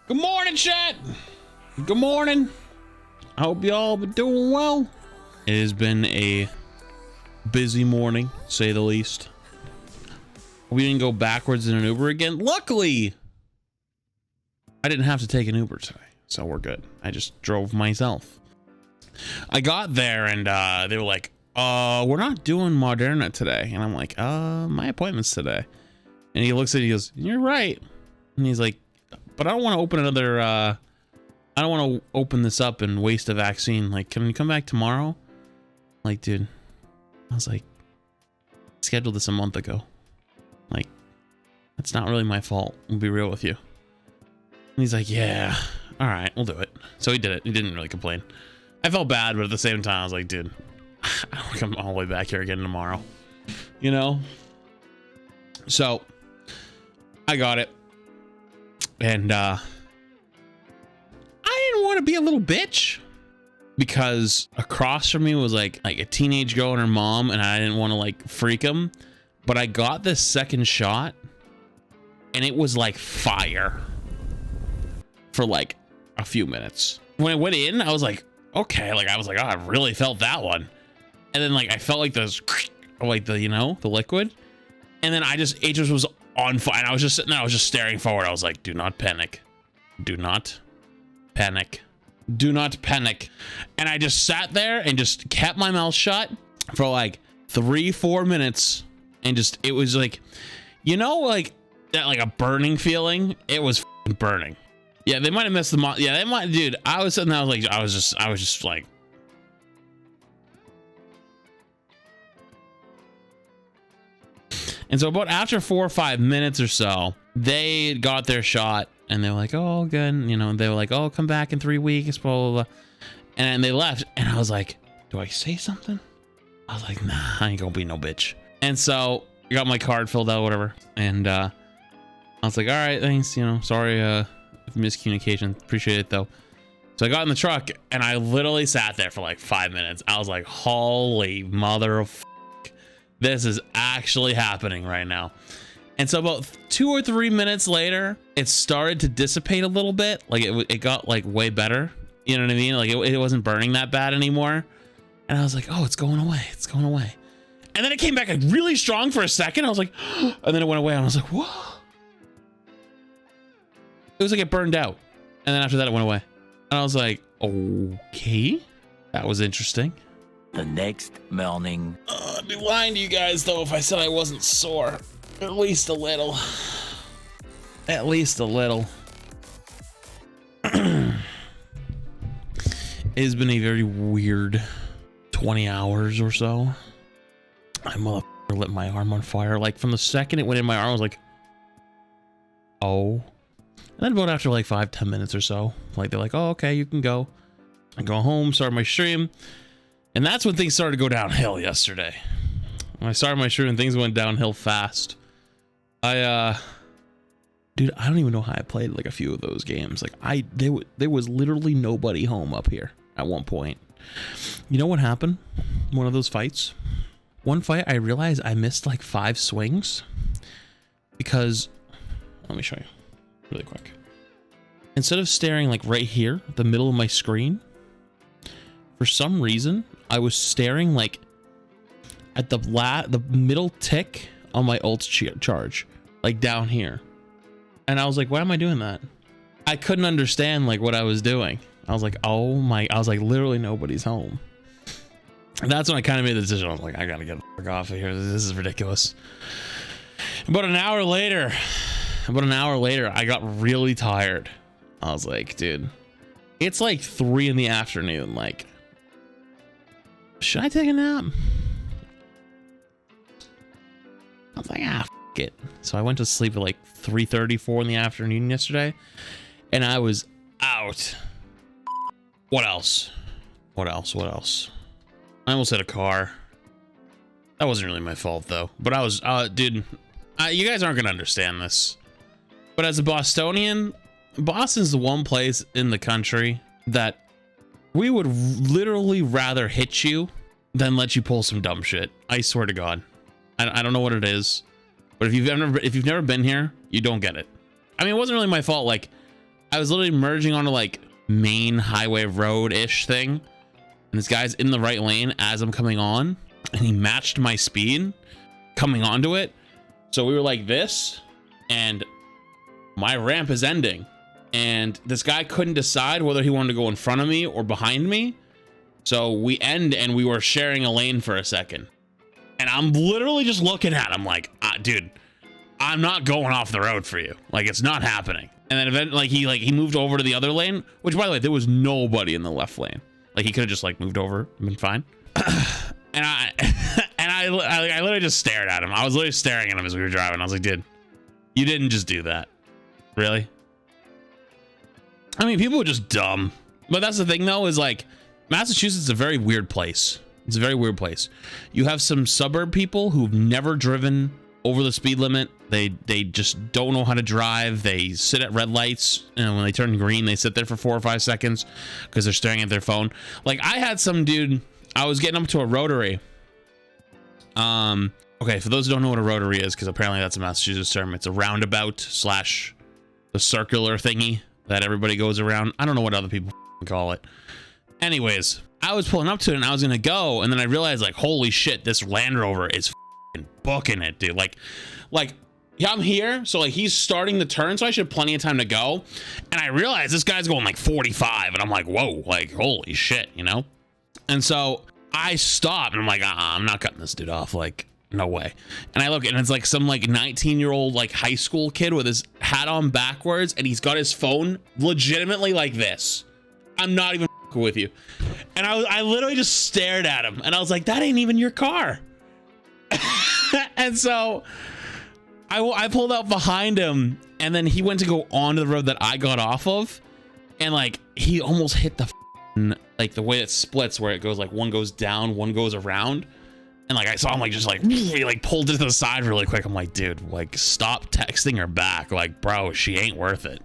Good morning, chat. Good morning. I hope y'all been doing well. It has been a busy morning, to say the least. We didn't go backwards in an Uber again. Luckily, I didn't have to take an Uber today, so we're good. I just drove myself. I got there and they were like, we're not doing Moderna today. And I'm like, my appointment's today. And he looks at it, he goes, you're right. And he's like, but I don't want to open another, I don't want to open this up and waste a vaccine. Like, can you come back tomorrow? Like, dude, I was like, I scheduled this a month ago. Like, that's not really my fault. I'll be real with you. And he's like, yeah, all right, we'll do it. So he did it. He didn't really complain. I felt bad, but at the same time, I was like, dude, I don't want to come all the way back here again tomorrow. You know? So I got it. And I didn't want to be a little bitch because across from me was like a teenage girl and her mom, and I didn't want to like freak them. But I got this second shot and it was like fire for like a few minutes. When I went in, I was like, okay, like I was like, oh, I really felt that one. And then like I felt like those, like the, you know, the liquid. And then it just was on fire. And I was just sitting there, I was just staring forward. I was like, do not panic. Do not panic. Do not panic. And I just sat there and just kept my mouth shut for like 3-4 minutes. And just, it was like, you know, like that, like a burning feeling. It was burning. Yeah, they might have missed the yeah, they might, dude. I was sitting there, I was like, I was just like, and so about after 4 or 5 minutes or so, they got their shot and they were like, oh, good. You know, they were like, oh, come back in 3 weeks, blah, blah, blah. And they left. And I was like, do I say something? I was like, nah, I ain't gonna be no bitch. And so I got my card filled out, whatever. And I was like, all right, thanks. You know, sorry, miscommunication. Appreciate it though. So I got in the truck and I literally sat there for like 5 minutes. I was like, holy mother of this is actually happening right now. And so about 2 or 3 minutes later, it started to dissipate a little bit. Like it got like way better. You know what I mean? Like it wasn't burning that bad anymore. And I was like, oh, it's going away. It's going away. And then it came back like really strong for a second. I was like, and then it went away. And I was like, whoa. It was like it burned out. And then after that, it went away. And I was like, okay, that was interesting. The next morning. I'd be lying to you guys though if I said I wasn't sore. At least a little. At least a little. It has been a very weird 20 hours or so. I motherfucker lit my arm on fire. Like from the second it went in my arm, I was like, oh. And then about after like 5-10 minutes or so, like they're like, oh, okay, you can go. I go home, start my stream. And that's when things started to go downhill yesterday. When I started my stream, things went downhill fast. Dude, I don't even know how I played like a few of those games. Like there was literally nobody home up here at one point. You know what happened? One of those fights. One fight, I realized I missed like 5 swings because, let me show you really quick. Instead of staring like right here, the middle of my screen, for some reason, I was staring like at the middle tick on my ult charge, like down here. And I was like, why am I doing that? I couldn't understand like what I was doing. I was like, oh my, I was like, literally nobody's home. And that's when I kind of made the decision. I was like, I gotta get the fuck off of here. This is ridiculous. About an hour later, I got really tired. I was like, dude, it's like 3 in the afternoon. Like, should I take a nap? I was like, f it. So I went to sleep at like 3:34 in the afternoon yesterday, and I was out. What else? What else? I almost hit a car. That wasn't really my fault though. But I was, dude, you guys aren't gonna understand this. But as a Bostonian, Boston's the one place in the country that we would literally rather hit you than let you pull some dumb shit. I swear to God. I don't know what it is, but if you've never been here, you don't get it. I mean, it wasn't really my fault. Like, I was literally merging onto like main highway road-ish thing, and this guy's in the right lane as I'm coming on, and he matched my speed coming onto it. So we were like this, and my ramp is ending, and this guy couldn't decide whether he wanted to go in front of me or behind me. So we end, and we were sharing a lane for a second, and I'm literally just looking at him like, dude, I'm not going off the road for you. Like, it's not happening. And then eventually, he moved over to the other lane, which, by the way, there was nobody in the left lane. Like, he could have just like moved over and been fine. And I literally just stared at him. I was literally staring at him as we were driving. I was like, dude, you didn't just do that. Really? I mean, people are just dumb. But that's the thing, though, is like, Massachusetts is a very weird place. It's a very weird place. You have some suburb people who've never driven over the speed limit. They just don't know how to drive. They sit at red lights, and when they turn green, they sit there for 4 or 5 seconds because they're staring at their phone. Like, I had some dude, I was getting up to a rotary. Okay, for those who don't know what a rotary is, because apparently that's a Massachusetts term, it's a roundabout slash the circular thingy that everybody goes around. I don't know what other people call it. Anyways, I was pulling up to it and I was gonna go, and then I realized, like, holy shit, this Land Rover is booking it, dude. Like yeah, I'm here, so like he's starting the turn, so I should have plenty of time to go, and I realized this guy's going like 45, and I'm like, whoa, like, holy shit, you know? And so I stopped, and I'm like, I'm not cutting this dude off, like, no way. And I look, and it's like some like 19-year-old like high school kid with his hat on backwards, and he's got his phone legitimately like this. I'm not even with you. And I literally just stared at him, and I was like, that ain't even your car. And so I pulled out behind him, and then he went to go onto the road that I got off of, and like he almost hit the like the way it splits, where it goes like one goes down, one goes around, and like I saw him like just like he like pulled it to the side really quick. I'm like, dude, like, stop texting her back, like, bro, she ain't worth it.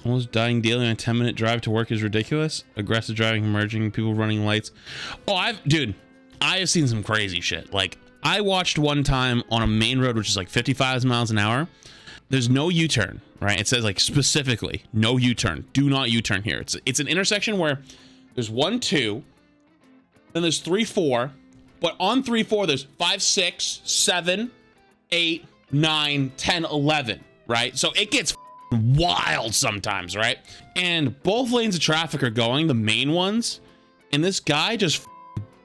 Almost dying daily on a 10-minute drive to work is ridiculous. Aggressive driving, merging, people running lights. Oh, I have seen some crazy shit. Like, I watched one time on a main road, which is like 55 miles an hour. There's no U-turn, right? It says like specifically no U-turn. Do not U-turn here. It's an intersection where there's 1, 2, then there's 3, 4, but on 3, 4 there's 5, 6, 7, 8, 9, 10, 11, right? So it gets wild sometimes, right? And both lanes of traffic are going, the main ones, and this guy just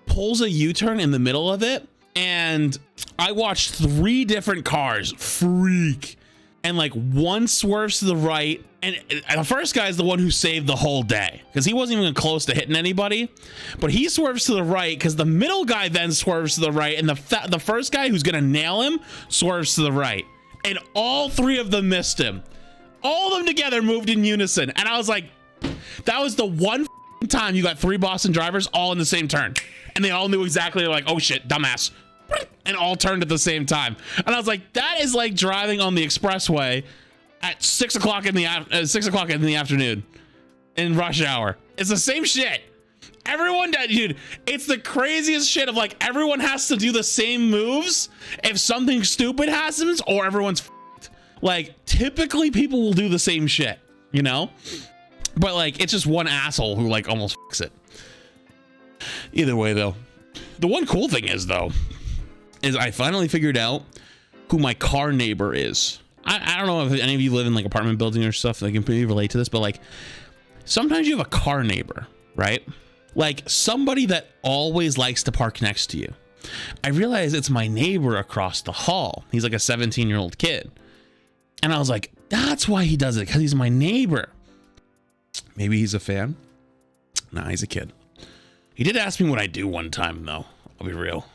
pulls a U-turn in the middle of it, and I watched 3 different cars freak, and like one swerves to the right, and the first guy is the one who saved the whole day because he wasn't even close to hitting anybody, but he swerves to the right because the middle guy then swerves to the right, and the first guy who's gonna nail him swerves to the right, and all 3 of them missed him. All of them together moved in unison, and I was like, that was the one time you got 3 Boston drivers all in the same turn, and they all knew exactly, like, oh shit, dumbass, and all turned at the same time. And I was like, that is like driving on the expressway at 6 o'clock in the afternoon in rush hour. It's the same shit. Everyone, dude, it's the craziest shit of like everyone has to do the same moves if something stupid happens, or everyone's like, typically people will do the same shit, you know? But like, it's just one asshole who like almost fucks it. Either way, though, the one cool thing is I finally figured out who my car neighbor is. I don't know if any of you live in like apartment buildings or stuff that can maybe relate to this, but like sometimes you have a car neighbor, right? Like somebody that always likes to park next to you. I realize it's my neighbor across the hall. He's like a 17-year-old kid. And I was like, that's why he does it, because he's my neighbor. Maybe he's a fan. Nah, he's a kid. He did ask me what I do one time, though. I'll be real.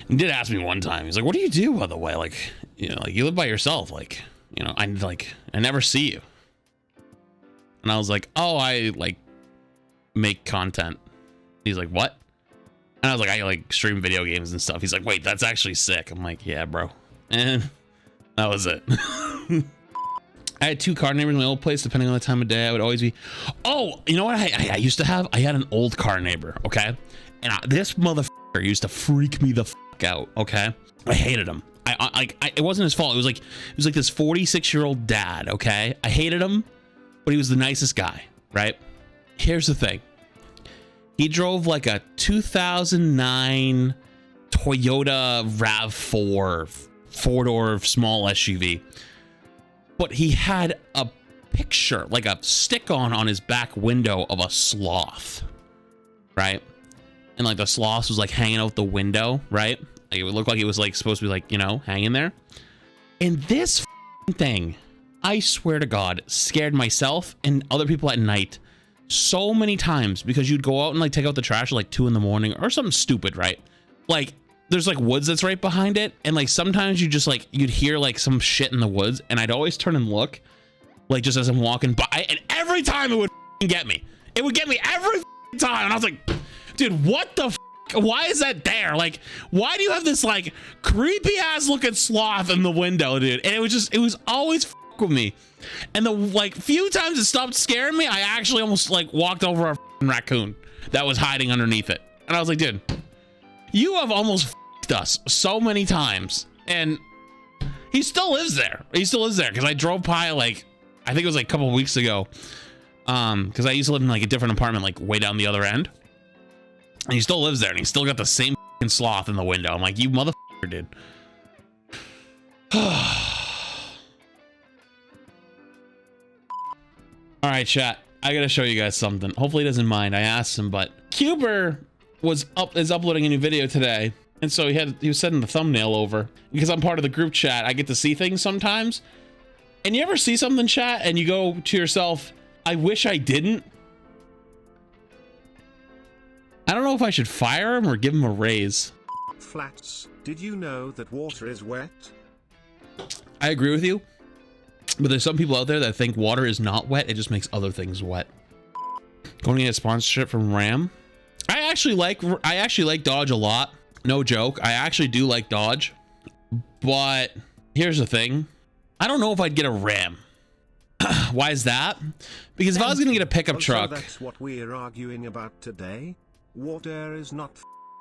He did ask me one time. He's like, what do you do, by the way? Like, you know, like you live by yourself. Like, you know, I never see you. And I was like, oh, I like make content. He's like, what? And I was like, I like stream video games and stuff. He's like, wait, that's actually sick. I'm like, yeah, bro. And that was it. I had 2 car neighbors in my old place. Depending on the time of day, I would always be, oh, you know what I used to have? I had an old car neighbor, okay? And this motherfucker used to freak me the fuck out, okay? I hated him. It wasn't his fault. It was like this 46-year-old dad, okay? I hated him but he was the nicest guy, right? Here's the thing. He drove like a 2009 Toyota RAV4 four-door small SUV, but he had a picture, like a stick-on his back window of a sloth, right? And like the sloth was like hanging out the window, right? Like it would look like it was like supposed to be like, you know, hanging there. And this thing, I swear to God, scared myself and other people at night so many times, because you'd go out and like take out the trash at like 2 in the morning or something stupid, right? Like there's like woods that's right behind it, and like sometimes you just like you'd hear like some shit in the woods, and I'd always turn and look, like just as I'm walking by, and every time it would get me. It would get me every time, and I was like, dude, what the why is that there? Like, why do you have this like creepy ass looking sloth in the window, dude? And it was always with me. And the like few times it stopped scaring me, I actually almost like walked over a raccoon that was hiding underneath it. And I was like, dude, you have almost us so many times. And he still lives there. He still lives there, because I drove by like, I think it was like a couple of weeks ago. Because I used to live in like a different apartment, like way down the other end. And he still lives there, and he still got the same sloth in the window. I'm like, you motherfucker, dude. All right, chat. I gotta show you guys something. Hopefully he doesn't mind. I asked him, but Cuber is uploading a new video today, and so he was setting the thumbnail over, because I'm part of the group chat. I get to see things sometimes, and you ever see something, chat, and you go to yourself, I wish I didn't. I don't know if I should fire him or give him a raise. Flats, did you know that water is wet? I agree with you, but there's some people out there that think water is not wet. It just makes other things wet. Going to get a sponsorship from Ram. I actually like Dodge a lot. No joke. I actually do like Dodge, but here's the thing. I don't know if I'd get a Ram. Why is that? Because if I was going to get a pickup truck. So that's what we're arguing about today. Water is not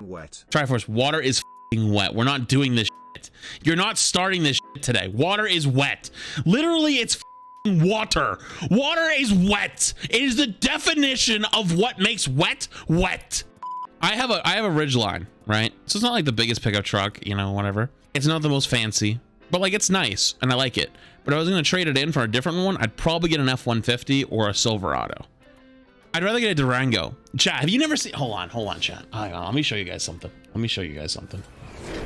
wet. Triforce, water is wet. We're not doing this shit. You're not starting this shit today. Water is wet. Literally, it's water. Water is wet. It is the definition of what makes wet wet. I have a Ridgeline, right? So it's not like the biggest pickup truck, you know, whatever. It's not the most fancy, but like it's nice and I like it. But if I was going to trade it in for a different one, I'd probably get an F-150 or a Silverado. I'd rather get a Durango. Chat, have you never seen... Hold on, chat. Hang on, let me show you guys something.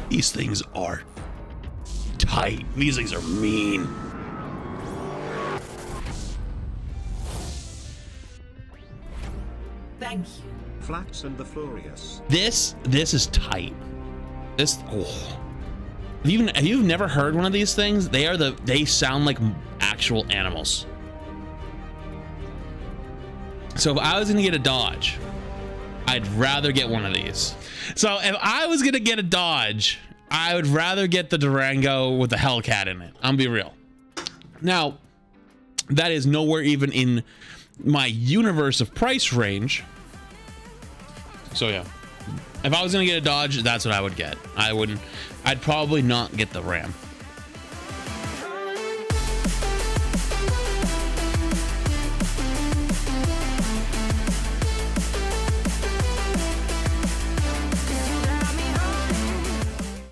These things are tight. These things are mean. Thank you. Flats and the Furious. This is tight. Oh. Have you never heard one of these things? They sound like actual animals. So if I was gonna get a Dodge, I'd rather get one of these. So if I was gonna get a Dodge, I would rather get the Durango with the Hellcat in it. I'm be real. Now, that is nowhere even in my universe of price range. So yeah, if I was gonna get a Dodge, that's what I would get. I'd probably not get the Ram.